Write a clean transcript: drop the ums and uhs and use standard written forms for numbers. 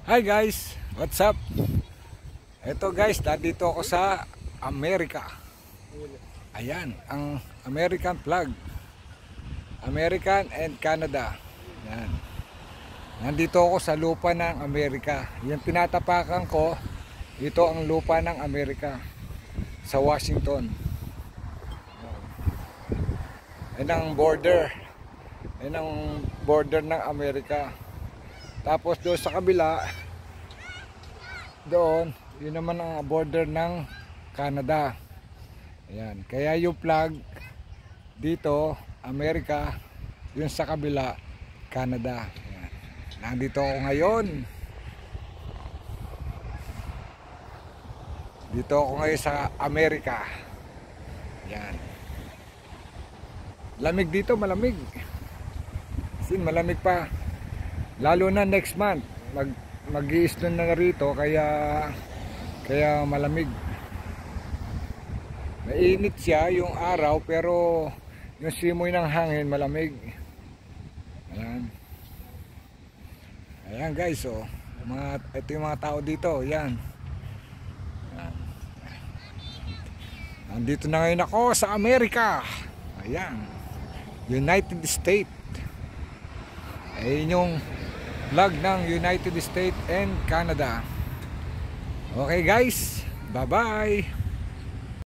Hi guys, what's up? Ito guys, nandito ako sa Amerika. Ayan, ang American flag. American and Canada. Ayan. Nandito ako sa lupa ng Amerika. Yung tinatapakan ko, ito ang lupa ng Amerika sa Washington. Ayan ang border. Ayan ang border ng Amerika. Tapos doon sa kabila, doon, yun naman ang border ng Canada. Ayan. Kaya yung flag dito, Amerika, yun sa kabila, Canada. Ayan. Nandito ako ngayon. Dito ako ngayon sa Amerika. Ayan. Lamig dito, malamig. Sin, malamig pa. Lalo na next month, mag-i-snow na rito, kaya malamig. Mainit siya yung araw, pero yung simoy ng hangin malamig. Ayan. Ayan guys, oh. Ito yung mga tao dito, ayan. Ayan. Nandito na ngayon ako sa Amerika. Ayan. United States. Ayun yung flag ng United States and Canada. Okay guys, bye bye.